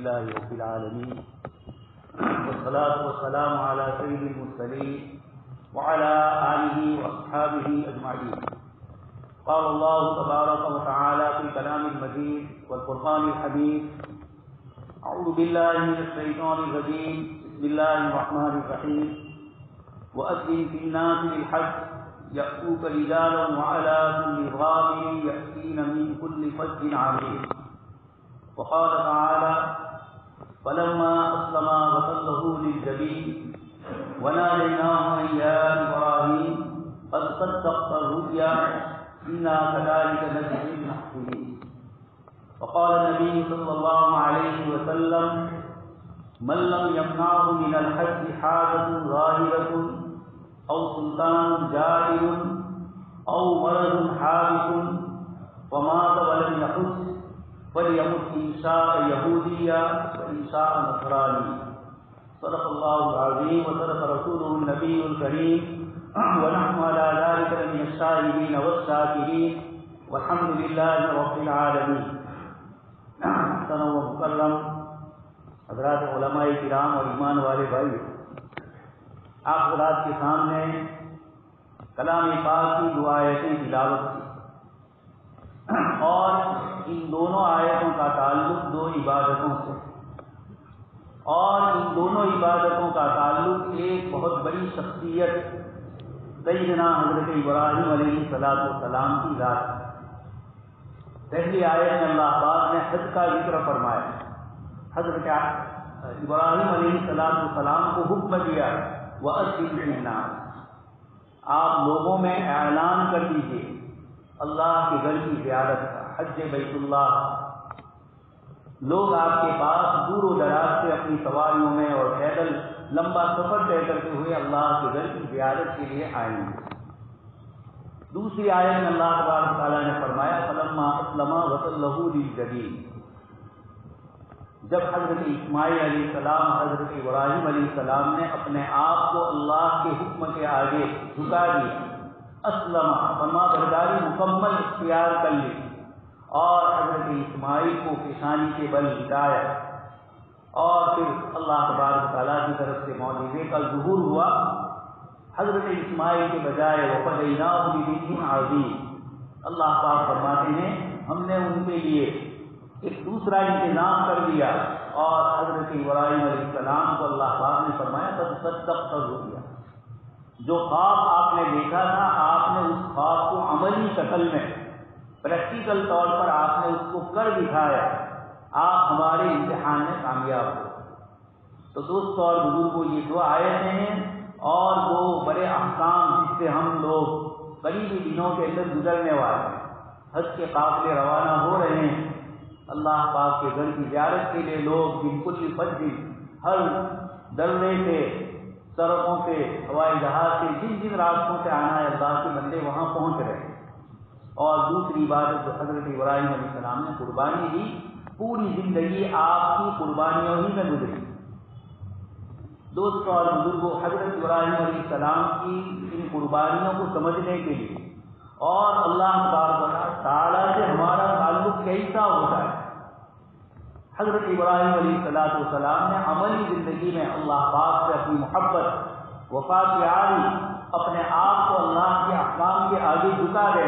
لله رب العالمين والصلاة والسلام على سيد المرسلين وعلى آله وأصحابه أجمعين. قال الله تبارك وتعالى في كلام المجيد والفرقان الحميد: أعوذ بالله من الشيطان الرجيم. بسم الله الرحمن الرحيم. وأذن في الناس بالحج يأتوك رجالا وعلى كل ضامر يأتين من كل فج عميق. وقال تعالى: فلما أسلما وتله للجبين وناديناه أن يا إبراهيم قد صدقت الرؤيا إنا كذلك نجزي المحسنين. وقال النبي صلى الله عليه وسلم: من لم يمنعه من الحج حاجة ظاهرة أو سلطان جائر أو مرض حادث ومات ولم يحج فليمت إن شاء يهوديا وإن شاء نصراني. صدق الله العظيم وصدق رسوله النبي الكريم ونحن على ذلك من الشاهدين والشاكرين والحمد لله رب العالمين. محترم و مکرم حضرات علماء کرام اور ایمان والے بھائی، آپ حضرات کے سامنے کلام پاک کی دو آیتیں تلاوت کی، اور ان دونوں آیتوں کا تعلق دو عبادتوں سے، اور ان دونوں عبادتوں کا تعلق ایک بہت بڑی شخصیت سیدنا حضرت ابراہیم علیہ السلام کی ذات ہے. پہلی آیت میں اللہ پاک نے حج کا ذکر فرمایا. حضرت ابراہیم علیہ السلام کو حکم دیا: وَأَذِّن فِي النَّاسِ، آپ لوگوں میں اعلان کر دیجیے اللہ کے گھر کی زیارت کا، حج بیت اللہ. لوگ آپ کے پاس دور و دراز سے اپنی سواریوں میں اور پیدل لمبا سفر طے کرتے ہوئے اللہ کے گھر کی زیارت کے لیے آئیں گے. دوسری آیت میں اللہ تبارک و تعالیٰ نے فرمایا: فلما اسلما وتلہ للجبین، جب حضرت اسماعیل علیہ السلام، حضرت ابراہیم علیہ السلام نے اپنے آپ کو اللہ کے حکم کے آگے جھکا دیا، اسلم فرما برداری مکمل اختیار کر لی، اور حضرت اسماعیل کو پیشانی کے بل لٹایا، اور پھر اللہ تبارک و تعالیٰ کی طرف سے معجزے کا ظہور ہوا. حضرت اسماعیل کے بجائے وَفَدَيْنَاهُ بِذِبْحٍ عَظِيمٍ، اللہ پاک فرماتے ہیں ہم نے ان کے لیے ایک دوسرا انتظام کر دیا، اور حضرت ابراہیم علیہ السلام کو اللہ پاک نے فرمایا: قد صدقت الرؤیا، جو خواب آپ نے دیکھا تھا آپ نے اس خواب کو عملی شکل میں، پریکٹیکل طور پر آپ نے اس کو کر دکھایا، آپ ہمارے امتحان میں کامیاب ہو. تو دوستو اور بزرگوں، یہ دو آیتیں ہیں اور دو بڑے احکام جس سے ہم لوگ قریبی دنوں کے اندر گزرنے والے ہیں. حج کے قافلے روانہ ہو رہے ہیں. اللہ پاک کے گھر کی زیارت کے لیے لوگ بالکل فج ہر درے سے، سڑکوں سے، ہوائی جہاز سے، جن جن راستوں سے آنا ہے اللہ کے بندے وہاں پہنچ رہے ہیں. اور دوسری عبادت جو حضرت ابراہیم علیہ السلام نے قربانی دی، پوری زندگی آپ کی قربانیوں ہی میں گزری. دوستوں اور بزرگوں، حضرت ابراہیم علیہ السلام کی ان قربانیوں کو سمجھنے کے لیے اور اللہ تبارک و تعالیٰ سے ہمارا تعلق کیسا ہوتا ہے، حضرت ابراہیم علیہ السلام نے عملی زندگی میں اللہ پاک سے اپنی محبت، وفا کی عاری، اپنے آپ کو اللہ کے احکام کے آگے جھکا دے،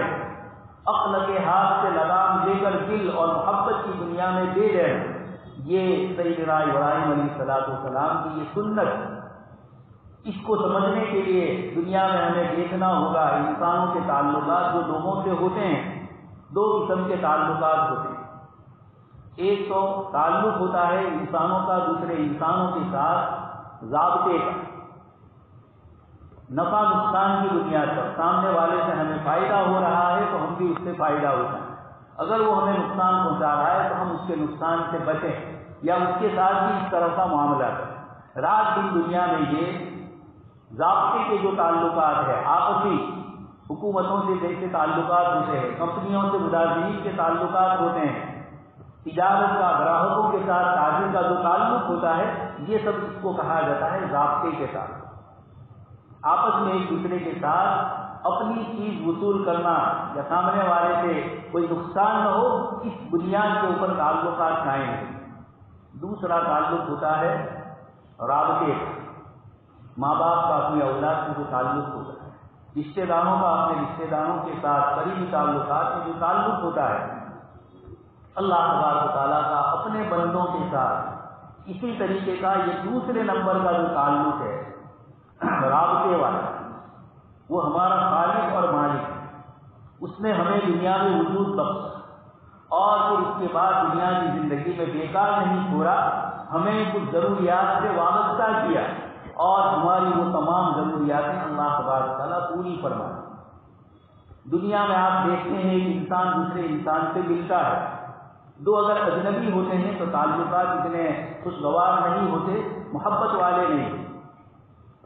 عقل کے ہاتھ سے لگام لے کر دل اور محبت کی دنیا میں دے دے. یہ سیدنا ابراہیم علیہ السلام کی یہ سنت، اس کو سمجھنے کے لیے دنیا میں ہمیں دیکھنا ہوگا انسانوں کے تعلقات جو لوگوں سے ہوتے ہیں. دو قسم کے تعلقات ہوتے ہیں. ایک تو تعلق ہوتا ہے انسانوں کا دوسرے انسانوں کے ساتھ ضابطے کا، نفع نقصان کی بنیاد پر. سامنے والے سے ہمیں فائدہ ہو رہا ہے تو ہم بھی اس سے فائدہ اٹھائیں، اگر وہ ہمیں نقصان پہنچا رہا ہے تو ہم اس کے نقصان سے بچیں یا اس کے ساتھ بھی اس طرح کا معاملہ کریں. رات دن دنیا میں یہ ضابطے کے جو تعلقات ہیں، آپسی حکومتوں سے جیسے تعلقات ہوتے ہیں، کمپنیوں سے ملازمین کے تعلقات ہوتے ہیں، تجارت کا گراہکوں کے ساتھ تاجر کا جو تعلق ہوتا ہے، یہ سب اس کو کہا جاتا ہے ضابطے کے ساتھ. آپس میں ایک دوسرے کے ساتھ اپنی چیز وصول کرنا یا سامنے والے سے کوئی نقصان نہ ہو، اس بنیاد کے اوپر تعلقات قائم ہیں. دوسرا تعلق ہوتا ہے رابطے کا، ماں باپ کا اپنی اولاد سے جو تعلق ہوتا ہے، رشتہ داروں کا اپنے رشتہ داروں کے ساتھ قریبی تعلقات میں جو تعلق ہوتا ہے، اللہ تبارک و تعالیٰ کا اپنے بندوں کے ساتھ اسی طریقے کا یہ دوسرے نمبر کا جو تعلق ہے رابطے والا، وہ ہمارا خالق اور مالک ہے۔ اس نے ہمیں دنیا میں وجود بخشا اور پھر اس کے بعد دنیا کی زندگی میں بیکار نہیں چھوڑا، ہمیں کچھ ضروریات سے وابستہ کیا اور ہماری وہ تمام ضروریاتیں اللہ تبارک و تعالیٰ پوری فرمائے۔ دنیا میں آپ دیکھتے ہیں کہ انسان دوسرے انسان سے ملتا ہے، دو اگر اجنبی ہوتے ہیں تو تعلقات اتنے خوشگوار نہیں ہوتے، محبت والے نہیں،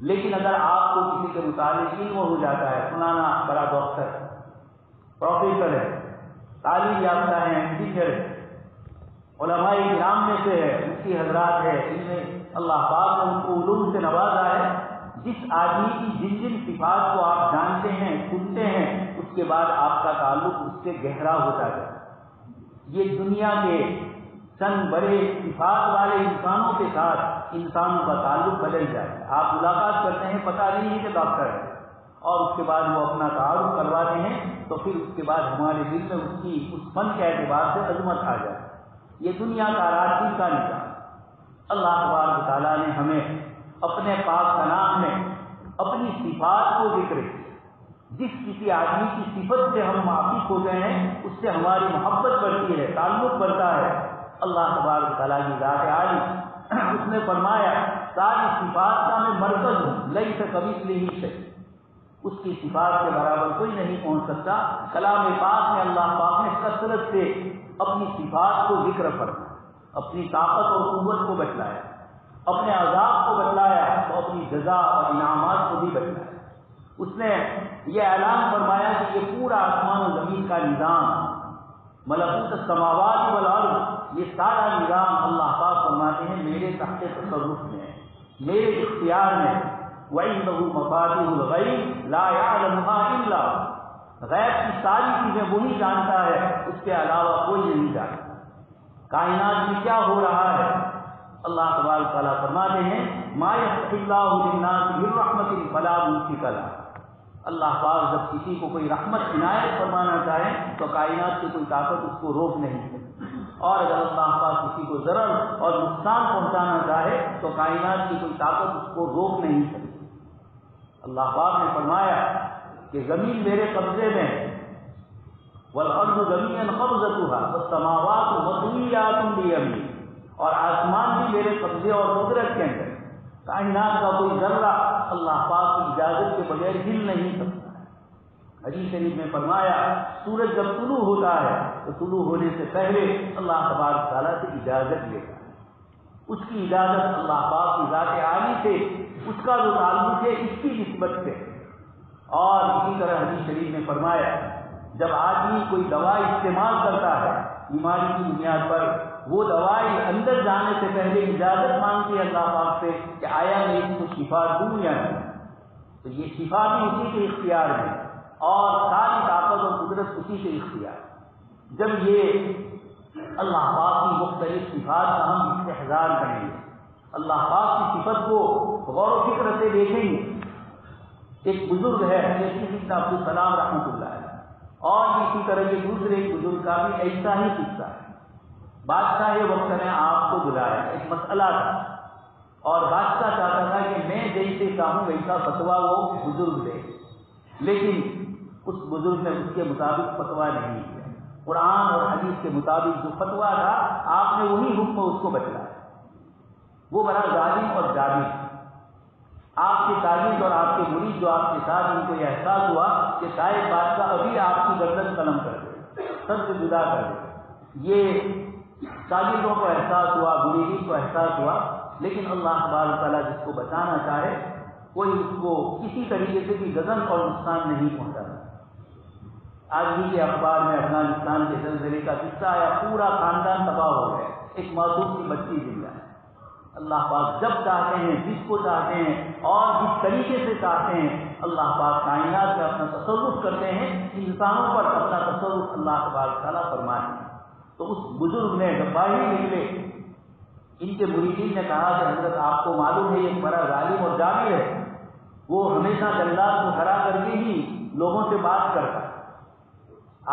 لیکن اگر آپ کو کسی کے متعلق علم ہو جاتا ہے، فلانا بڑا ڈاکٹر پروفیسر ہے، تعلیم یافتہ ہے، ٹیچر ہے، علماء کرام میں سے ہے، مفتی حضرات ہے، ان میں اللہ پاک نے ان کو علوم سے نوازا ہے، جس آدمی کی جن جن صفات کو آپ جانتے ہیں سنتے ہیں اس کے بعد آپ کا تعلق اس سے گہرا ہوتا ہے۔ یہ دنیا کے چند بڑے صفات والے انسانوں کے ساتھ انسانوں کا تعلق بدل جائے، آپ ملاقات کرتے ہیں، پتہ نہیں ہے کہ ڈاکٹر ہے، اور اس کے بعد وہ اپنا تعارف کرواتے ہیں تو پھر اس کے بعد ہمارے دل میں اس فن کے اعتبار سے عظمت آ جائے۔ یہ دنیا کا راجی کا نظام۔ اللہ تبارک و تعالیٰ نے ہمیں اپنے پاک کلام میں اپنی صفات کو ذکر کیا، جس کسی آدمی کی صفت سے ہم واقف ہوتے ہیں اس سے ہماری محبت بڑھتی ہے، تعلق بڑھتا ہے۔ اللہ تبارک و تعالیٰ کی ذات عالی، اس نے فرمایا ساری صفات کا میں مرکز ہوں، لیس کمثلہ شیء، اس کی صفات کے برابر کوئی نہیں پہنچ سکتا۔ کلام پاک میں اللہ پاک نے کثرت سے اپنی صفات کو ذکر فرمایا، اپنی طاقت اور قوت کو بتلایا، اپنے عذاب کو بتلایا تو اپنی جزا اور انعامات کو بھی بتلایا۔ اس نے یہ اعلان فرمایا کہ یہ پورا آسمان و زمین کا نظام، ملکوت السماوات والارض، یہ سارا نظام اللہ پاک فرماتے ہیں میرے تحت تصرف میں ہے، میرے اختیار میں ہے۔ وَعِندَهُ مَفَاتِحُ الْغَيْبِ لَا يَعْلَمُهَا إِلَّا هُوَ، غیب کی ساری چیزیں وہی جانتا ہے، اس کے علاوہ کوئی نہیں جانتا۔ کائنات میں کیا ہو رہا ہے اللہ تبارک تعالیٰ فرماتے ہیں مَا يَفْتَحِ اللَّهُ لِلنَّاسِ مِن رَحْمَةٍ فَلَا مُمْسِكَ لَهَا، اللہ پاک جب کسی کو کوئی رحمت عنایت فرمانا چاہے تو کائنات کی کوئی طاقت اس کو روک نہیں سکتی، اور اگر اللہ پاک کسی کو ضرر اور نقصان پہنچانا چاہے تو کائنات کی کوئی طاقت اس کو روک نہیں سکتی۔ اللہ پاک نے فرمایا کہ زمین میرے قبضے میں، والارض جميعا قبضتها والسماوات مطویات بیمینی، اور آسمان بھی میرے قبضے اور قدرت کے اندر، کائنات کا کوئی ذرہ اللہ پاک کی اجازت کے بغیر ہل نہیں سکتا ہے۔ حدیث شریف میں فرمایا سورج جب طلوع ہوتا ہے تو طلوع ہونے سے پہلے اللہ تبارک تعالیٰ سے اجازت لیتا ہے، اس کی اجازت اللہ پاک کی ذات عالی سے، اس کا جو تعلق ہے اس کی نسبت سے۔ اور اسی طرح حدیث شریف میں فرمایا جب آدمی کوئی دوا استعمال کرتا ہے بیماری کی بنیاد پر، وہ دوائی اندر جانے سے پہلے اجازت مانگتی ہے اللہ پاک سے کہ آیا میں اس کو شفا دوں یا نہیں، تو یہ شفا بھی اسی کے اختیار میں اور ساری طاقت اور قدرت اسی سے اختیار۔ جب یہ اللہ پاک کی مختلف صفات کا ہم استحضار کریں گے، اللہ پاک کی صفت کو غور و فکر سے دیکھیں گے۔ ایک بزرگ ہے حضرت عبد السلام رحمۃ اللہ علیہ، اور اسی طرح کے دوسرے ایک بزرگ کا بھی ایسا ہی قصہ ہے۔ بادشاہ وقت نے آپ کو بلایا، ایک مسئلہ تھا اور بادشاہ چاہتا تھا کہ میں جیسے چاہوں ویسا فتویٰ وہ بزرگ دے، لیکن اس بزرگ نے اس کے مطابق فتویٰ نہیں دیا۔ قرآن اور حدیث کے مطابق جو فتویٰ تھا آپ نے وہی حکم اس کو بتلایا۔ وہ بڑا ظالم اور جابر، آپ کے شاگرد اور آپ کے مرید جو آپ کے ساتھ، ان کو یہ احساس ہوا کہ شاید بادشاہ ابھی آپ کی گردن قلم کر دے، سب سے جدا کر دے۔ یہ شاگردوں کو احساس ہوا، مریدین کو احساس ہوا، لیکن اللہ تبارک تعالیٰ جس کو بچانا چاہے کوئی اس کو کسی طریقے سے بھی غضب اور نقصان نہیں پہنچاتا۔ آج بھی کے اخبار میں افغانستان کے زلزلے کا قصہ آیا، پورا خاندان تباہ ہو گیا، ایک معصوم سی بچی زندہ ہے۔ اللہ پاک جب چاہتے ہیں، جس کو چاہتے ہیں اور جس طریقے سے چاہتے ہیں، اللہ پاک کائنات میں اپنا تصرف کرتے ہیں، انسانوں پر اپنا تصرف اللہ تبارک تعالیٰ فرماتے ہیں۔ تو اس بزرگ نے جب باہر نکلے ان کے مریدین نے کہا کہ حضرت آپ کو معلوم ہے یہ بڑا ظالم اور جابر ہے، وہ ہمیشہ جلات کو کھڑا کر کے ہی لوگوں سے بات کرتا ہے۔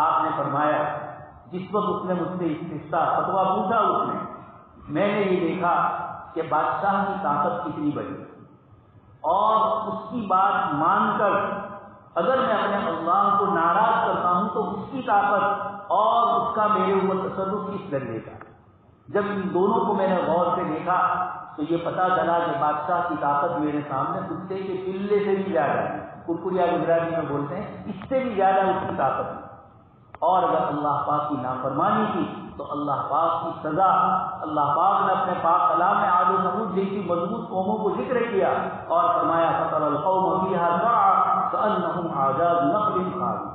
آپ نے فرمایا جس وقت اس نے مجھ سے استفسار فتویٰ پوچھا اس نے، میں نے یہ دیکھا کہ بادشاہ کی طاقت کتنی بڑی اور اس کی بات مان کر اگر میں اپنے اللہ کو ناراض کرتا ہوں تو اس کی طاقت اور اس کا میرے اوپر تصرف کس درجے کا۔ جب ان دونوں کو میں نے غور سے دیکھا تو یہ پتہ چلا کہ بادشاہ کی طاقت میرے سامنے کتے کے پلے سے بھی زیادہ ہے، کرکریا گجراتی میں بولتے ہیں، اس سے بھی زیادہ اس کی طاقت ہے۔ اور اگر اللہ پاک کی نافرمانی کی تو اللہ پاک کی سزا، اللہ پاک نے اپنے پاک کلام میں عاد و ثمود جیسی مضبوط قوموں کو ذکر کیا اور فرمایا فَتَرَى الْقَوْمَ فِيهَا سَرْعَىٰ كَأَنَّهُمْ أَعْجَازُ نَخْلٍ خَاوِيَةٍ۔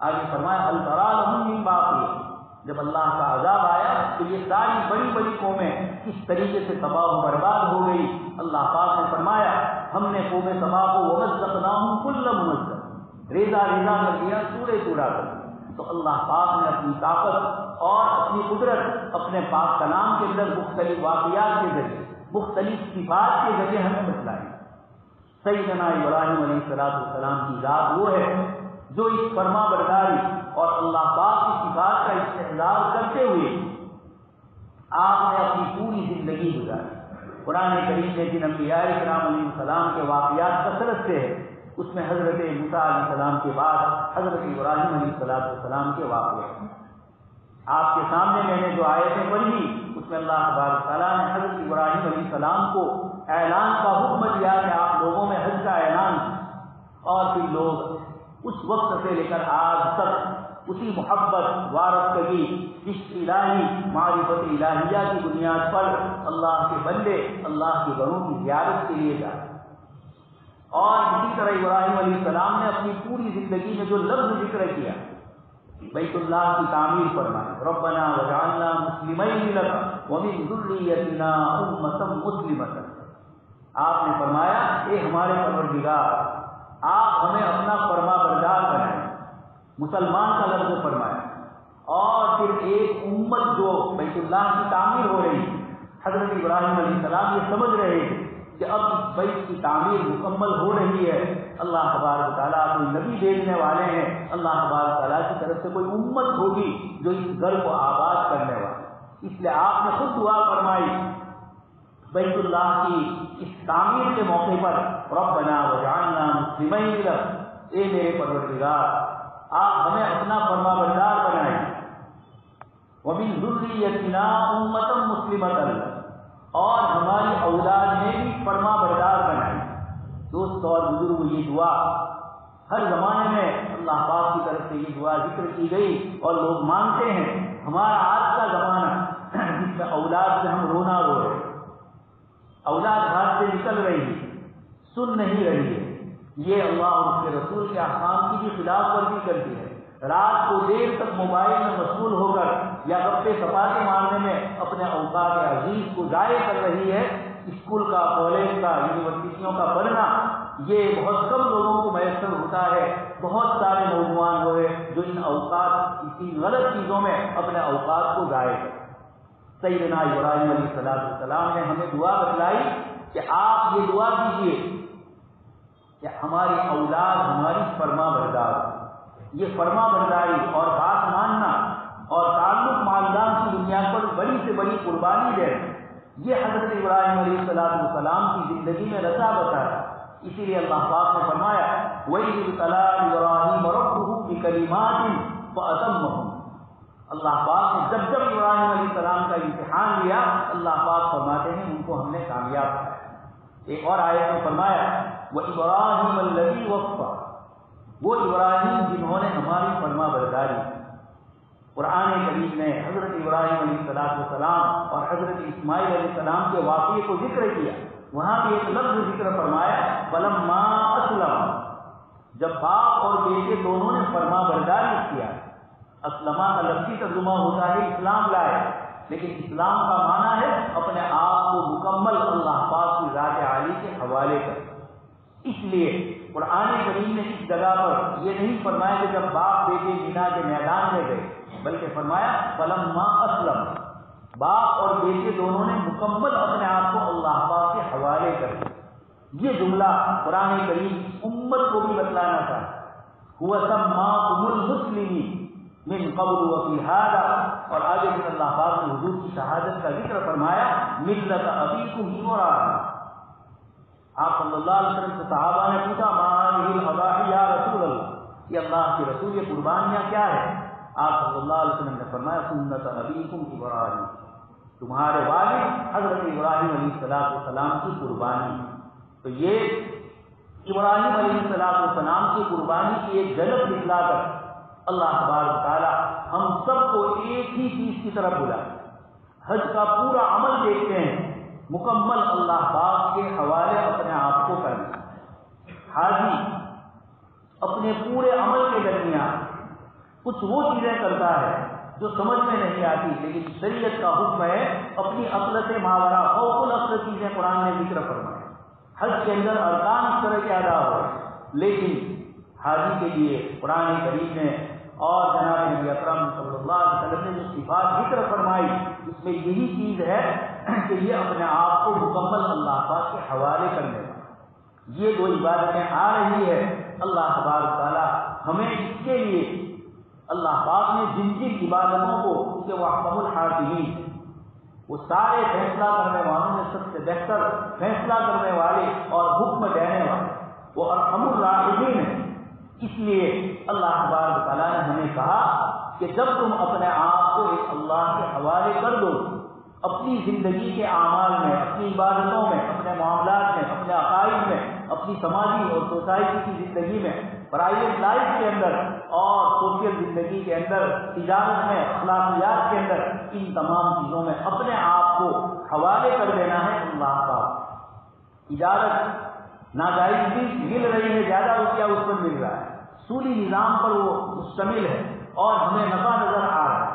آگے فرمایا هَلْ تَرَىٰ لَهُم مِّن بَاقِيَةٍ۔ جب اللہ کا عذاب آیا تو یہ ساری بڑی بڑی قومیں کس طریقے سے تباہ و برباد ہو گئی۔ اللہ پاک نے فرمایا ہم نے قوم سبا کو وَمَزَّقْنَاهُمْ كُلَّ مُمَزَّقٍ، ریزہ ریزہ کر دیا، چورے چورا کر دیا۔ تو اللہ پاک نے اپنی طاقت اور اپنی قدرت اپنے پاک کلام کے اندر مختلف واقعات کے ذریعے، مختلف صفات کے ذریعے ہمیں بتلائی۔ سیدنا ابراہیم علیہ السلام کی ذات وہ ہے جو اس فرما برداری اور اللہ پاک کی صفات کا استحضار کرتے ہوئے آپ نے اپنی پوری زندگی گزاری۔ قرآن کریم میں جن انبیاء کرام علیہ السلام کے واقعات کثرت سے ہے، اس میں حضرت موسیٰ علیہ السلام کے بعد حضرت ابراہیم علیہ السلام کے واقعات ہیں۔ آپ کے سامنے میں نے جو آیتیں پڑھی اس میں اللہ تبارک تعالیٰ نے حضرت ابراہیم علیہ السلام کو اعلان کا حکم دیا کہ آپ لوگوں میں حج کا اعلان، اور پھر لوگ اس وقت سے لے کر آج تک اسی محبت، وارستگی، عشق الہی، معرفت الہیہ کی بنیاد پر اللہ کے بندے اللہ کے گھروں کی زیارت کے لیے جائیں۔ اور اسی طرح ابراہیم علیہ السلام نے اپنی پوری زندگی میں جو لفظ ذکر کیا، بیت اللہ کی تعمیر فرمائی، ربنا وجعلنا مسلمین لک ومن ذریتنا امۃ مسلمۃ۔ آپ نے فرمایا اے ہمارے پروردگار، آپ ہمیں اپنا فرما بردار بنائیں، مسلمان کا لفظ فرمایا، اور پھر ایک امت جو بیت اللہ کی تعمیر ہو رہی ہے۔ حضرت ابراہیم علیہ السلام یہ سمجھ رہے ہیں کہ اب اس بیت کی تعمیر مکمل ہو رہی ہے، اللہ تبارک تعالیٰ کوئی نبی بھیجنے والے ہیں، اللہ تبارک تعالیٰ کی طرف سے کوئی امت ہوگی جو اس گھر کو آباد کرنے والی۔ اس لیے آپ نے خود دعا فرمائی بیت اللہ کی اس تعمیر کے موقع پر، ربنا وجعلنا مسلمین لک، اے میرے پروردگار آپ ہمیں اپنا فرما بردار بنائیں، ومن ذریتنا امۃ مسلمۃ لک، اور ہماری اولاد میں بھی فرما بردار بنائی۔ دوست اور بزرگ، یہ دعا ہر زمانے میں اللہ پاک کی طرف سے یہ دعا ذکر کی گئی اور لوگ مانتے ہیں۔ ہمارا آج کا زمانہ جس میں اولاد سے ہم رونا رو رہے، اولاد ہاتھ سے نکل رہی ہے، سن نہیں رہی ہے، یہ اللہ اور اس کے رسول کے احکام کی بھی خلاف ورزی کرتی ہے۔ رات کو دیر تک موبائل میں مشغول ہو کر یا گپے سپاٹے مارنے میں اپنے اوقات عزیز کو ضائع کر رہی ہے۔ اسکول کا، کالج کا، یونیورسٹیوں کا پڑھنا یہ بہت کم لوگوں کو میسر ہوتا ہے۔ بہت سارے نوجوان ہوئے جو ان اوقات، اسی غلط چیزوں میں اپنے اوقات کو ضائع کرتے۔ سیدنا ابراہیم علیہ السلام نے ہمیں دعا بتلائی کہ آپ یہ دعا کیجیے کہ ہماری اولاد ہماری فرما بردار، یہ فرما برداری اور بات ماننا اور تعلق مالدار کی دنیا پر بڑی سے بڑی قربانی دے، یہ حضرت ابراہیم علیہ السلام کی زندگی میں رچا بسا ہے۔ اسی لیے اللہ پاک نے فرمایا وَإِذِ ابْتَلَىٰ إِبْرَاهِيمَ رَبُّهُ بِكَلِمَاتٍ فَأَتَمَّهُنَّ۔ اللہ پاک نے جب ابراہیم علیہ السلام کا امتحان لیا، اللہ پاک فرماتے ہیں ان کو ہم نے کامیاب کیا۔ ایک اور آیت میں فرمایا وَإِبْرَاهِيمَ الَّذِي وَفَّىٰ، وہ ابراہیم جنہوں نے ہماری فرما برداری۔ قرآن کریم نے حضرت ابراہیم علیہ السلام اور حضرت اسماعیل علیہ السلام کے واقعے کو ذکر کیا، وہاں بھی ایک لفظ ذکر فرمایا فَلَمَّا أَسْلَمَ، جب باپ اور بیٹے دونوں نے فرما برداری کیا۔ اسلمہ کا لفظی ترجمہ ہوتا ہے اسلام لائے، لیکن اسلام کا معنی ہے اپنے آپ کو مکمل اللہ پاک کی ذات عالی کے حوالے کر۔ اس لیے قرآن کریم نے اس جگہ پر یہ نہیں فرمایا کہ جب باپ بیٹے مینا کے میدان میں گئے، بلکہ فرمایا فلما اسلم، باپ اور بیٹے دونوں نے مکمل اپنے آپ کو اللہ پاک کے حوالے کر دیا۔ یہ جملہ قرآن کریم امت کو بھی بتلانا تھا، هو سماکم المسلمین من قبل وفی ھذا، اور آگے پھر اللہ پاک نے حضور کی شہادت کا ذکر فرمایا، ملت ابیکم ابراہیم۔ آپ صلی اللہ علیہ وسلم سے صحابہ نے پوچھا ما هذه الاضاحی یا رسول اللہ، یہ اللہ کے رسول یہ قربانیاں کیا ہے؟ آپ صلی اللہ علیہ وسلم نے فرمایا سنت ابیکم ابراہیم، تمہارے والد حضرت ابراہیم علیہ السلام کی قربانی۔ تو یہ ابراہیم علیہ السلام کی قربانی کی ایک جھلک دکھلا کر اللہ تبارک تعالیٰ ہم سب کو ایک ہی چیز کی طرف بلائے، حج کا پورا عمل دیکھتے ہیں مکمل اللہ پاک کے حوالے اپنے آپ کو کرنا۔ حاجی اپنے پورے عمل کے درمیان کچھ وہ چیزیں کرتا ہے جو سمجھ میں نہیں آتی، لیکن شریعت کا حکم ہے اپنی عقل سے ماورا فوق العقل چیزیں قرآن نے ذکر فرمائے۔ حج کے اندر ارکان اس طرح کے ادا ہو، لیکن حاجی کے لیے قرآن کریم نے اور جناب نبی اکرم صلی اللہ علیہ وسلم نے جو صفات ذکر فرمائی اس میں یہی چیز ہے کہ یہ اپنے آپ کو مکمل اللہ پاک کے حوالے کرنے کا، یہ دو عبادتیں آ رہی ہے۔ اللہ تبارک تعالیٰ ہمیں اس کے لیے اللہ پاک نے جن جن عبادتوں کو کہ وہ احکم الحاکمین، وہ سارے فیصلہ کرنے والوں میں سب سے بہتر فیصلہ کرنے والے اور حکم دینے والے وہ ارحم الراحمین ہیں۔ اس لیے اللہ تبارک تعالیٰ نے ہمیں کہا کہ جب تم اپنے آپ کو ایک اللہ کے حوالے کر دو، اپنی زندگی کے اعمال میں، اپنی عبادتوں میں، اپنے معاملات میں، اپنے عقائد میں، اپنی سماجی اور سوسائٹی کی زندگی میں، پرائیویٹ لائف کے اندر اور سوشل زندگی کے اندر، تجارت میں، اخلاقیات کے اندر، ان تمام چیزوں میں اپنے آپ کو حوالے کر دینا ہے اللہ پاک۔ تجارت ناجائز بھی مل رہی ہے، زیادہ روپیہ اس پر مل رہا ہے، سودی نظام پر وہ مشتمل ہے اور ہمیں نفع نظر آ رہا ہے۔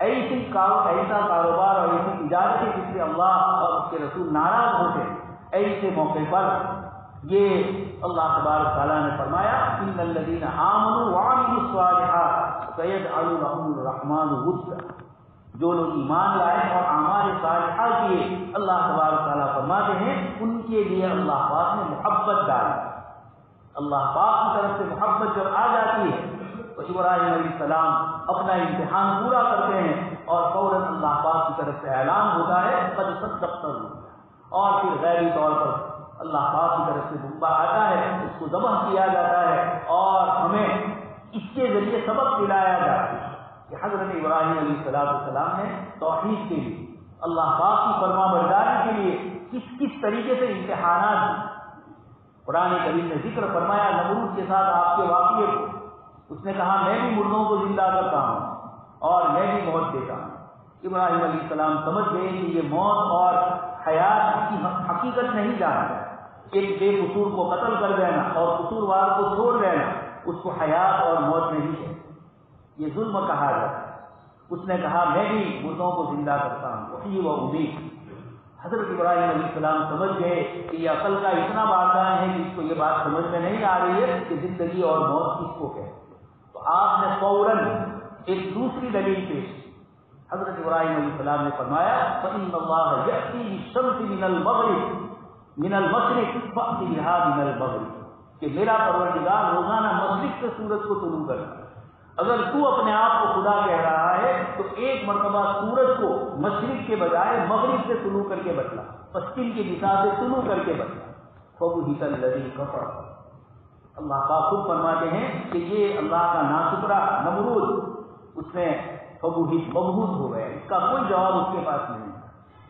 ایسا کاروبار اور ایسی تجارت ہے جس سے اللہ اور اس کے رسول ناراض ہوتے ہیں، ایسے موقع پر یہ اللہ تبارک تعالیٰ نے فرمایا ان الذین آمنوا وعملوا الصالحات سیجعل لهم الرحمن ودا، جو لوگ ایمان لائے اور اعمال صالحہ کیے اللہ تبارک تعالیٰ فرماتے ہیں ان کے لیے اللہ پاک نے محبت ڈالی۔ اللہ پاک کی طرف سے محبت جب آ جاتی ہے تو ابراہیم علیہ السلام اپنا امتحان پورا کرتے ہیں اور فوراً اللہ پاک کی طرف سے اعلان ہوتا ہے قد صدقت، اور پھر غیبی طور پر اللہ پاک کی طرف سے دمبا آتا ہے، اس کو ذبح کیا جاتا ہے اور ہمیں اس کے ذریعے سبق دلایا جاتا ہے کہ حضرت ابراہیم علیہ السلام نے توحید کے لیے اللہ پاک کی فرما برداری کے لیے کس کس طریقے سے امتحانات دی۔ قرآن کریم نے ذکر فرمایا نمرود کے ساتھ آپ کے واقعے کو، اس نے کہا میں بھی مردوں کو زندہ کرتا ہوں اور میں بھی موت دیتا ہوں۔ ابراہیم علیہ السلام سمجھ گئے کہ یہ موت اور حیات کی حقیقت نہیں جانتا، ایک بے قصور کو قتل کر دینا اور قصوروار کو چھوڑ دینا اس کو حیات اور موت نہیں ہے، یہ ظلم کہا جاتا ہے۔ اس نے کہا میں بھی مردوں کو زندہ کرتا ہوں، وحی و امید۔ حضرت ابراہیم علیہ السلام سمجھ گئے کہ یہ عقل کا اتنا بارگاہ ہے کہ اس کو یہ بات سمجھ میں نہیں آ رہی ہے کہ زندگی اور موت کس کو کہتے، تو آپ نے فوراً ایک دوسری دلیل پیش کی۔ حضرت ابراہیم علیہ السلام نے فرمایا فإن اللہ یأتی بالشمس من المشرق فأت بها من المغرب، کہ میرا پروردگار روزانہ مشرق سے سورج کو طلوع کرتا ہے۔ اگر تو اپنے آپ کو خدا کہہ رہا ہے تو ایک مرتبہ سورج کو مشرق کے بجائے مغرب سے طلوع کر کے بتلا، پشچم کی دشا سے طلوع کر کے بتلا۔ فبہت الذی کفر، اللہ پاک خود فرماتے ہیں کہ یہ اللہ کا ناشکرا نمرود، اس نے مبہوت ہو گیا، اس کا کوئی جواب اس کے پاس نہیں۔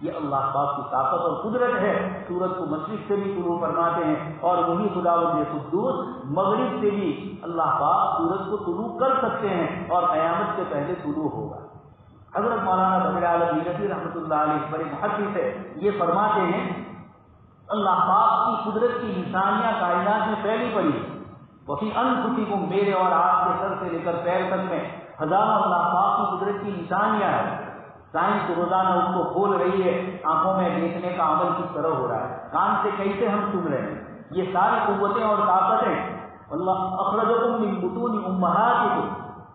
یہ اللہ پاک کی طاقت اور قدرت ہے، سورج کو مشرق سے بھی طلوع فرماتے ہیں اور وہی خداوند قدوس مغرب سے بھی اللہ پاک سورج کو طلوع کر سکتے ہیں اور قیامت سے پہلے طلوع ہوگا۔ حضرت مولانا بکر عالم نبی رحمۃ اللہ علیہ بڑے محدث ہے، یہ فرماتے ہیں اللہ پاک کی قدرت کی نشانیاں کائنات میں پھیلی پڑی ہیں، وفی انفسکم، میرے اور آپ کے سر سے لے کر پیر تک میں ہزاروں اللہ پاک کی قدرت کی نشانیاں ہیں۔ سائنس روزانہ اس کو کھول رہی ہے، آنکھوں میں دیکھنے کا عمل کس طرح ہو رہا ہے، کان سے کیسے ہم سن رہے ہیں، یہ ساری قوتیں اور طاقتیں اللہ اخرجکم من بطون امہاتکم،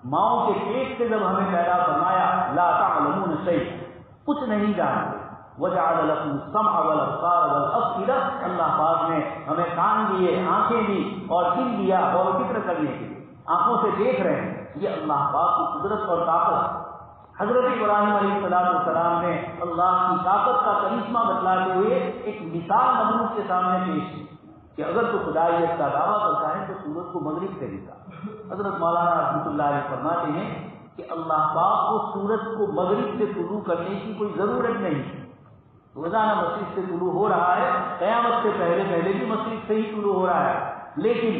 ماؤں کے پیٹ سے جب ہمیں پیدا فرمایا لا تعلمون شیئا، کچھ نہیں جانتے. وَجَعَلَ لَكُمُ السَّمْعَ وَالْأَبْصَارَ وَالْأَفْئِدَةَ, اللہ پاک نے ہمیں کان دیے, آنکھیں دی اور دل دیا اور فکر کرنے کے لیے. آنکھوں سے دیکھ رہے ہیں, یہ اللہ پاک کی قدرت اور طاقت. حضرت ابراہیم علیہ السلام نے اللہ کی طاقت کا کرشمہ بتلاتے ہوئے ایک مثال مخلوق کے سامنے پیش کی کہ اگر تو خدائیت کا دعویٰ کرتا ہے تو سورج کو مغرب سے دکھا. حضرت مولانا رحمۃ اللہ علیہ فرماتے ہیں کہ اللہ پاک کو سورج کو مغرب سے طلوع کرنے کی کوئی ضرورت نہیں. روزانہ مشرق سے طلوع ہو رہا ہے, قیامت سے پہلے بھی مشرق سے ہی طلوع ہو رہا ہے. لیکن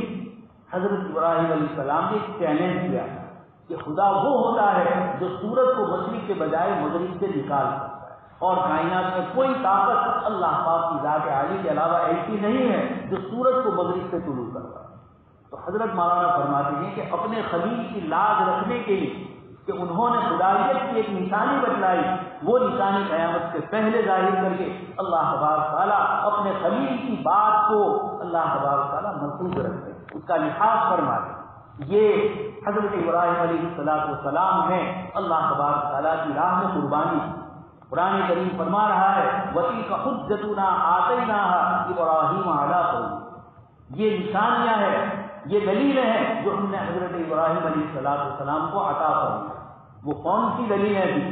حضرت ابراہیم علیہ السلام نے ایک چیلنج کیا کہ خدا وہ ہوتا ہے جو سورج کو مشرق کے بجائے مغرب سے نکال سکتا ہے, اور کائنات میں کوئی طاقت اللہ پاک کی ذات عالی کے علاوہ ایسی نہیں ہے جو سورج کو مغرب سے طلوع کرتا ہے. تو حضرت مولانا فرماتے ہیں کہ اپنے خلیل کی لاج رکھنے کے لیے کہ انہوں نے خدائیت کی ایک نشانی بتلائی, وہ نشانی قیامت سے پہلے ظاہر کر کے اللہ تبارک تعالیٰ اپنے خلیل کی بات کو اللہ تبارک تعالیٰ محفوظ رکھتے, اس کا لحاظ فرما دے. یہ حضرت ابراہیم علیہ السلام ہے اللہ تبارک تعالیٰ کی راہ میں قربانی. قرآن کریم فرما رہا ہے وَتِلْكَ حُجَّتُنَا آتَيْنَاهَا إِبْرَاهِيمَ عَلَىٰ قَوْمِهِ, یہ نشانیاں ہیں, یہ دلیلیں ہیں جو ہم نے حضرت ابراہیم علیہ السلام کو عطا فرمائی. وہ کون سی دلیلیں تھیں؟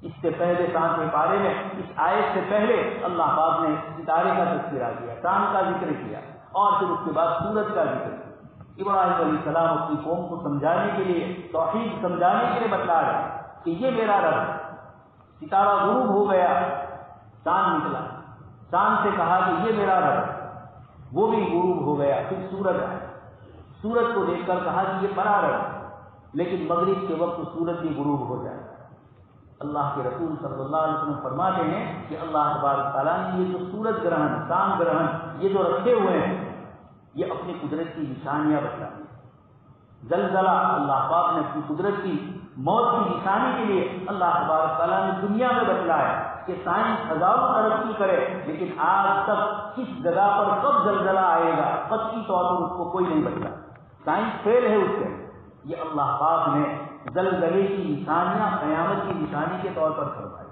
اس سے پہلے 7ویں پارے میں اس آیت سے پہلے اللہ پاک نے ستارے کا تذکرہ کیا, چاند کا ذکر کیا, اور پھر اس کے بعد سورج کا ذکر کیا. ابراہیم علیہ السلام اپنی قوم کو سمجھانے کے لیے, توحید سمجھانے کے لیے بتلا رہے کہ یہ میرا رب ہے. ستارہ غروب ہو گیا, چاند نکلا, چاند سے کہا کہ یہ میرا رب ہے, وہ بھی غروب ہو گیا. پھر سورج آیا, سورج کو دیکھ کر کہا کہ یہ بڑا رب ہے, لیکن مغرب کے وقت سورج بھی غروب ہو جائے. اللہ کے رسول صلی اللہ علیہ وسلم فرماتے ہیں کہ اللہ تبارک تعالیٰ نے یہ جو سورج گرہن, چاند گرہن یہ جو رکھے ہوئے ہیں, یہ اپنی قدرت کی نشانیاں بتلائی. زلزلہ اللہ پاک نے اپنی قدرت کی موت کی نشانی کے لیے اللہ تبارک تعالیٰ نے دنیا میں بتلایا کہ سائنس ہزاروں ترقی کرے, لیکن آج تک کس جگہ پر کب زلزلہ آئے گا قطعی طور پر اس کو کوئی نہیں بتلا. سائنس فیل ہے اس سے. یہ اللہ پاک نے زلزلے کی نشانیاں قیامت کی نشانی کے طور پر فرمائی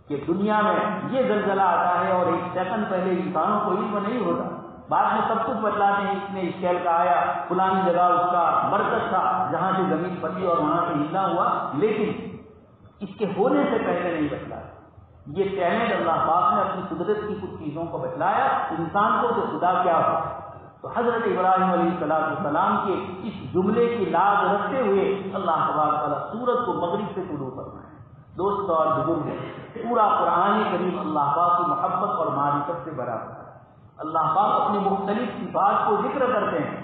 کہ دنیا میں یہ زلزلہ آتا ہے اور 1 سیکنڈ پہلے انسانوں کو علم نہیں ہوتا, بعد میں سب کچھ بتلاتے ہیں اس نے اسکیل کا آیا, فلانی جگہ اس کا مرکز تھا جہاں سے زمین پھٹی اور وہاں سے ہلنا ہوا, لیکن اس کے ہونے سے پہلے نہیں بتلایا. یہ چیلنج اللہ پاک نے اپنی قدرت کی کچھ چیزوں کو بتلایا انسان کو کہ خدا کیا ہو. تو حضرت ابراہیم علیہ السلام کے اس جملے کی لاج رکھتے ہوئے اللہ تبارک تعالیٰ سورج کو مغرب سے طلوع فرمائے. دوست اور بزرگ, پورا قرآن کریم اللہ پاک کی محبت اور معرفت سے بھرا ہوا ہے. اللہ پاک اپنی مختلف صفات کو ذکر کرتے ہیں.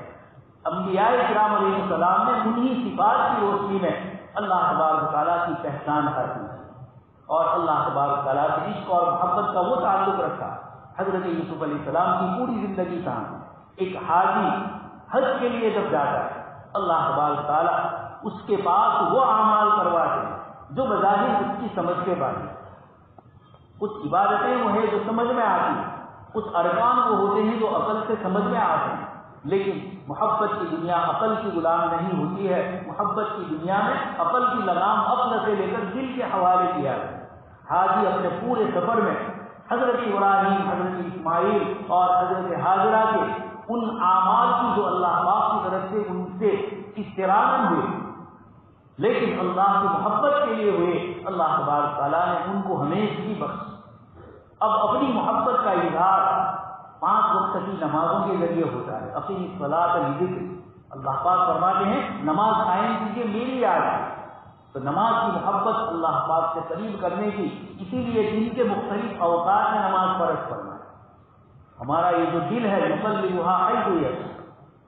انبیاء کرام علیہ السلام نے انہی صفات کی روشنی میں اللہ تبارک تعالیٰ کی پہچان حاصل کی اور اللہ تبارک تعالیٰ سے عشق اور محبت کا وہ تعلق رکھا. حضرت یوسف علیہ السلام کی پوری زندگی کہاں, ایک حاجی حج کے لیے جب جاتا ہے اللہ تبارک تعالیٰ اس کے پاس وہ اعمال کرواتے ہیں جو بظاہر اس کی سمجھ کے بارے. کچھ عبادتیں وہ ہیں جو سمجھ میں آتی ہیں, کچھ ارکان وہ ہوتے ہیں جو عقل سے سمجھ میں آتے ہیں, لیکن محبت کی دنیا عقل کی غلام نہیں ہوتی ہے. محبت کی دنیا میں عقل کی لگام عقل سے لے کر دل کے حوالے کیا ہے. حاجی اپنے پورے سفر میں حضرت ابراہیم, حضرت اسماعیل اور حضرت حاجرہ کے ان اعمال کی جو اللہ پاک کی طرف سے ان سے استراحت ہوئے لیکن اللہ کی محبت کے لیے ہوئے, اللہ تبارک تعالیٰ نے ان کو ہمیشہ بخشی. اب اپنی محبت کا اظہار 5 وقت کی نمازوں کے ذریعے ہوتا ہے. اپنی صلاۃ الذکر, اللہ پاک فرماتے ہیں نماز قائم کیجیے میری یاد ہے. تو نماز کی محبت اللہ پاک سے قریب کرنے کی, اسی لیے دن کے مختلف اوقات میں نماز فرض فرمائے. ہمارا یہ جو دل ہے یصلیھا حیث یشاء,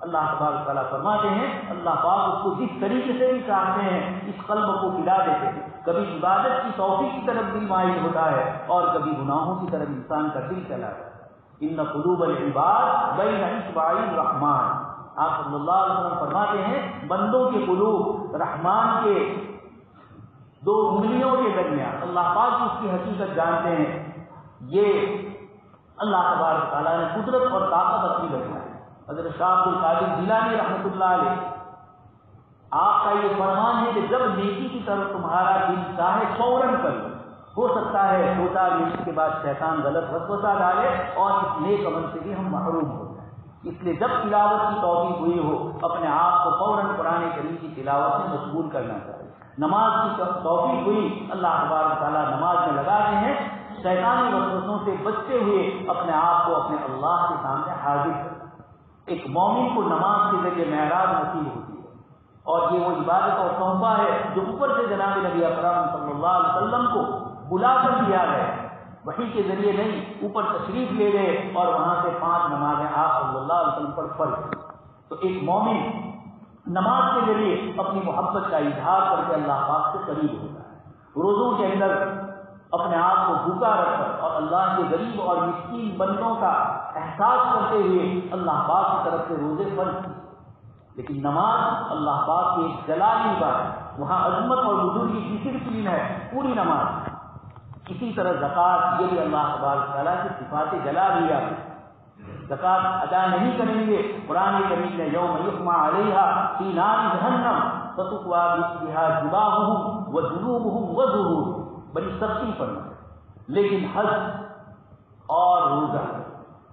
اللہ تبارک تعالیٰ فرماتے ہیں اللہ پاک اس کو جس طریقے سے بھی چاہتے ہیں اس قلب کو کھلا دیتے ہیں. کبھی عبادت کی توفیق کی طرف دل مائل ہوتا ہے اور کبھی گناہوں کی طرف انسان کا دل چلا جاتا ہے. ان قلوب العباد بین اصبع الرحمن, آپ صلی اللہ علیہ وسلم فرماتے ہیں بندوں کے قلوب رحمان کے 2 انگلیوں کے درمیان. اللہ پاک اس کی حقیقت جانتے ہیں. یہ اللہ تبارک تعالیٰ نے قدرت اور طاقت اپنی بتائی. حضرت شاہ عبد القادر جیلانی رحمۃ اللہ علیہ, آپ کا یہ فرمان ہے کہ جب نیکی کی طرف تمہارا دل چاہے فوراً کر لو. ہو سکتا ہے 2 4 منٹ کے بعد شیطان غلط وسوسہ ڈالے اور اس نیک عمل سے بھی ہم محروم ہو جائیں. اس لیے جب تلاوت کی توفیق ہوئی ہو اپنے آپ کو فوراً قرآن کریم کی تلاوت میں مشغول کرنا چاہیے. نماز کی توفیق ہوئی, اللہ تبارک تعالیٰ نماز میں لگاتے ہیں, شیطانی وسوسوں سے بچتے ہوئے اپنے آپ کو اپنے اللہ کے سامنے حاضر کریں. ایک مومن کو نماز کے ذریعے معراج نصیب ہوتی ہے, اور یہ وہ عبادت اور تحفہ ہے جو اوپر سے جناب نبی اکرم صلی اللہ علیہ وسلم کو بلا کر دیا گیا. وحی کے ذریعے نہیں, اوپر تشریف لے گئے اور وہاں سے 5 نمازیں آپ صلی اللہ علیہ وسلم پر فرض. تو ایک مومن نماز کے ذریعے اپنی محبت کا اظہار کر کے اللہ پاک سے قریب ہوتا ہے. روزوں کے اندر اپنے آپ کو بھوکا رکھ کر اور اللہ کے غریب اور مسکین بندوں کا احساس کرتے ہوئے اللہ پاک کی طرف سے روزے فرض کی. لیکن نماز اللہ پاک کی ایک جلالی بات ہے, وہاں عظمت اور بزرگی کی ڈسپلن ہے پوری نماز. اسی طرح زکوٰۃ, یہ بھی اللہ تبارک تعالیٰ کی صفات جلالیہ ہے. زکوٰۃ ادا نہیں کریں گے, قرآن کریم نے یوم یحمى علیہا فی نار جہنم فتقویٰ بہا جباہہم وجنوبہم وظہورہم, بڑی سختی فرمائی. لیکن حج اور روزہ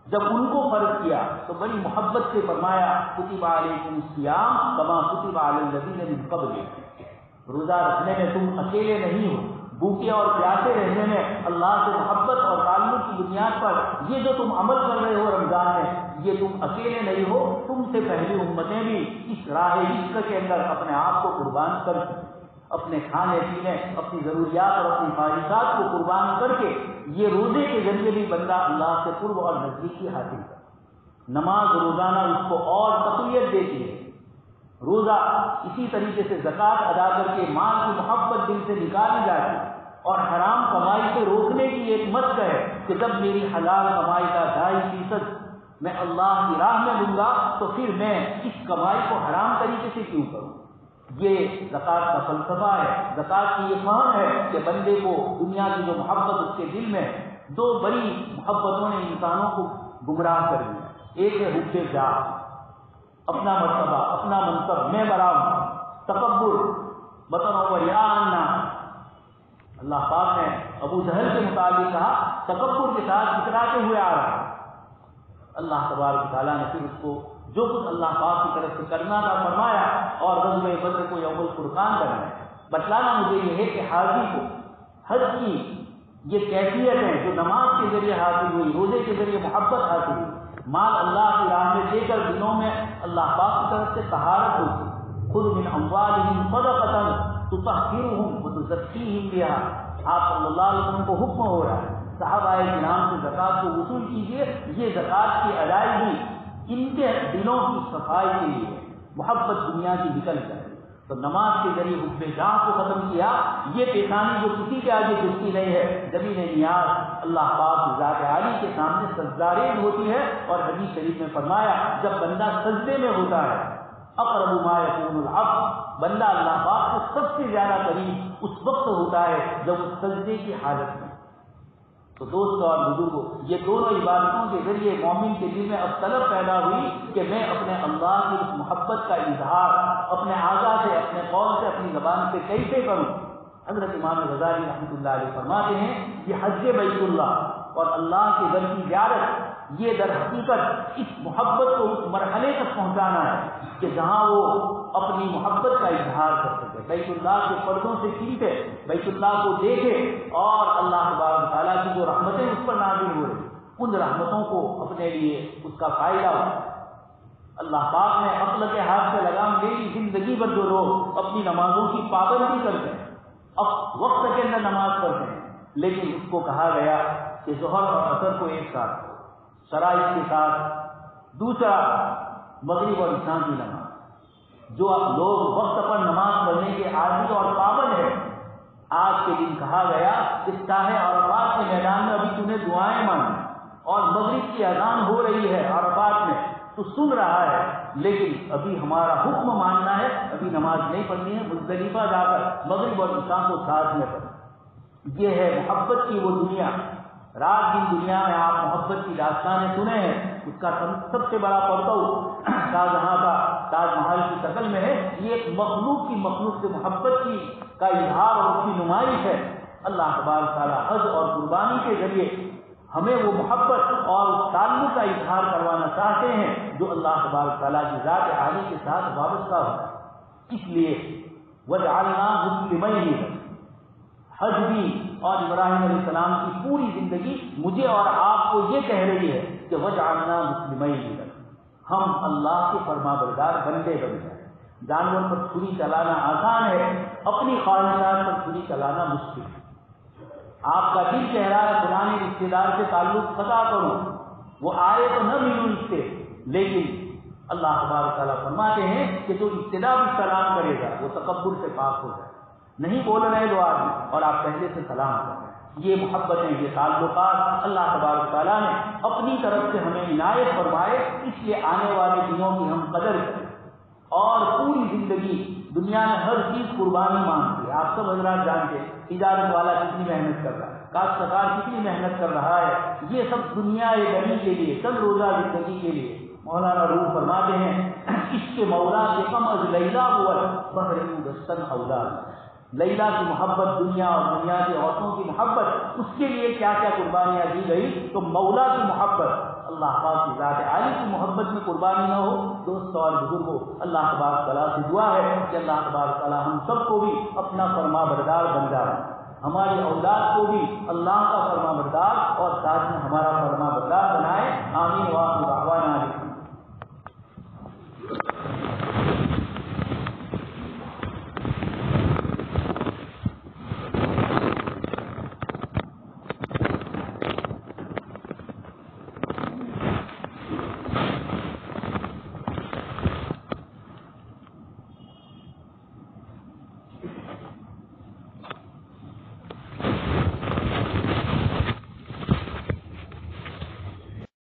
جب ان کو فرض کیا تو بڑی محبت سے فرمایا کتب علیکم الصیام کما کتب علی الذین من قبلکم. روزہ رکھنے میں تم اکیلے نہیں ہو, بھوکے اور پیاسے رہنے میں اللہ سے محبت اور تعلق کی بنیاد پر یہ جو تم عمل کر رہے ہو رمضان میں, یہ تم اکیلے نہیں ہو, تم سے پہلی امتیں بھی اس راہ عشق کے اندر اپنے آپ کو قربان کر چکی. اپنے کھانے پینے, اپنی ضروریات اور اپنی خواہشات کو قربان کر کے یہ روزے کے ذریعے بھی بندہ اللہ سے قرب اور نزدیکی حاصل کرے. نماز روزانہ اس کو اور تقویت دیتی ہے. روزہ اسی طریقے سے زکوٰۃ ادا کر کے مال کی محبت دل سے نکالی جاتی ہے, اور حرام کمائی سے روکنے کی ایک مشق ہے کہ جب میری حلال کمائی کا 2.5% میں اللہ کی راہ میں دوں گا تو پھر میں اس کمائی کو حرام طریقے سے کیوں کروں. یہ زکوٰۃ کا فلسفہ ہے. زکوٰۃ کی یہ فہم ہے کہ بندے کو دنیا کی جو محبت اس کے دل میں, 2 بڑی محبتوں نے انسانوں کو گمراہ کر دیا. ایک ہے حب ذات, اپنا مرتبہ, اپنا منصب, میں بڑا ہوں, تکبر, بطن و ریاء. اللہ پاک نے ابو جہل کے متعلق کہا تکبر کے ساتھ اتراتے ہوئے آ رہا ہے. اللہ تبارک تعالیٰ نے پھر اس کو جو کچھ اللہ پاک کی طرف سے کرنا تھا فرمایا, اور غزوہ بدر کو یوم الفرقان کرنا ہے. بتلانا مجھے یہ ہے کہ حاجی کو حج کی یہ کیفیت ہے جو نماز کے ذریعے حاصل ہوئی, روزے کے ذریعے محبت حاصل ہوئی, مال اللہ کی راہ میں دے کر دنوں میں اللہ پاک کی طرف سے طہارت ہوتی. خذ من اموالہم صدقۃ تطہرہم وتزکیہم بہا. آپ صلی اللہ علیہ وسلم کو حکم ہو رہا ہے صحابہ کرام سے زکوٰۃ کو وصول کیجیے. یہ زکوٰۃ کی ادائیگی ان کے دلوں کی صفائی کے لیے, محبت دنیا کی نکل جائے. تو نماز کے ذریعے حب جان کو ختم کیا. یہ پیشانی جو کسی کے آگے جھکتی نہیں ہے, زمین نیاز اللہ پاک ذات عالی کے سامنے سجداریز ہوتی ہے. اور حدیث شریف میں فرمایا جب بندہ سجدے میں ہوتا ہے, اقرب ما یکون العبد, بندہ اللہ پاک سے سب سے زیادہ قریب اس وقت ہوتا ہے جب اس سجدے کی حالت میں. تو دوستوں اور بزرگوں, یہ دونوں عبادتوں کے ذریعے مومن کے دل میں اب طلب پیدا ہوئی کہ میں اپنے اللہ کی اس محبت کا اظہار اپنے اعضاء سے, اپنے قول سے, اپنی زبان سے کیسے کروں. حضرت امام غزالی رحمۃ اللہ علیہ فرماتے ہیں کہ حج بیت اللہ اور اللہ کے گھر کی زیارت, یہ در حقیقت اس محبت کو اس مرحلے تک پہنچانا ہے کہ جہاں وہ اپنی محبت کا اظہار کر سکے, بیت اللہ کے پردوں سے کھینچے, بیت اللہ کو دیکھے, اور اللہ تبارک تعالیٰ کی جو رحمتیں اس پر نازل ہو رہی ان رحمتوں کو اپنے لیے اس کا فائدہ ہو. اللہ پاک نے عقل کے ہاتھ سے لگام لے لی. زندگی بھر جو لوگ اپنی نمازوں کی پابندی کرتے ہیں, اب وقت کے اندر نماز پڑھتے ہیں, لیکن اس کو کہا گیا کہ ظہر اور عصر کو ایک ساتھ, شرائط کے ساتھ. دوسرا مغرب اور عشاء کی نماز. جو اب لوگ وقت پر نماز پڑھنے کے عادی اور پابند ہیں, آج کے دن کہا گیا کہ چاہے عرفات کے میدان میں ابھی تمہیں دعائیں مانگی اور مغرب کی اذان ہو رہی ہے عرفات میں تو سن رہا ہے, لیکن ابھی ہمارا حکم ماننا ہے, ابھی نماز نہیں پڑھنی ہے, مزدلفہ جا کر مغرب اور عشاء کو ساتھ میں پڑھیں. یہ ہے محبت کی وہ دنیا. رات دن دنیا میں آپ محبت کی داستانیں سنے ہیں, اس کا سب سے بڑا پرتو شاہجہاں کا تاج محل کی شکل میں ہے. یہ ایک مخلوق کی مخلوق سے محبت کی کا اظہار اور اس کی نمائش ہے. اللہ تبارک تعالیٰ حج اور قربانی کے ذریعے ہمیں وہ محبت اور تعلق کا اظہار کروانا چاہتے ہیں جو اللہ تبارک تعالیٰ کی ذات عالی کے ساتھ وابستہ ہوتا ہے۔ اس لیے وجعلنا مسلمین، حج بھی اور ابراہیم علیہ السلام کی پوری زندگی مجھے اور آپ کو یہ کہہ رہی ہے کہ وجعلنا مسلمین، ہم اللہ کے فرما بردار بندے بن جائیں۔ جانور پر چھری چلانا آسان ہے، اپنی خواہشات پر چھری چلانا مشکل ہے۔ آپ کا دل کہہ رہا ہے فلانے رشتے دار سے تعلق قطع کروں، وہ آئے تو نہ ملوں اس سے، لیکن اللہ تبارک تعالیٰ فرماتے ہیں کہ جو ابتدا بھی سلام کرے گا وہ تکبر سے پاک ہو جائے، نہیں بول رہے دو آدمی اور آپ پہلے سے سلام کر رہے ہیں۔ یہ محبتیں، یہ تعلقات اللہ تبارک تعالیٰ نے اپنی طرف سے ہمیں عنایت فرمائے، اس لیے آنے والے دنوں کی ہم قدر کریں اور پوری زندگی دنیا میں ہر چیز قربانی مانگتی ہے۔ آپ سب حضرات جانتے ہیں تجارت والا کتنی محنت کر رہا ہے، کاشتکار کتنی محنت کر رہا ہے، یہ سب دنیا بنی کے لیے، چند روزہ زندگی کے لیے۔ مولانا روح فرماتے ہیں عشق مولا کے کم از لیلا ہوا بحر دستن اولاد، لیلا کی محبت دنیا اور دنیا کی عورتوں کی محبت، اس کے لیے کیا کیا قربانیاں دی گئی، تو مولا کی محبت، اللہ پاک کی ذات عالی کی محبت میں قربانی نہ ہو۔ دوستوں اور بزرگوں، اللہ تبارک تعالیٰ سے دعا ہے کہ اللہ تبارک تعالیٰ ہم سب کو بھی اپنا فرما بردار بن جائے، ہماری اولاد کو بھی اللہ کا فرما بردار اور ساتھ میں ہمارا فرما بردار بنائے۔ آمین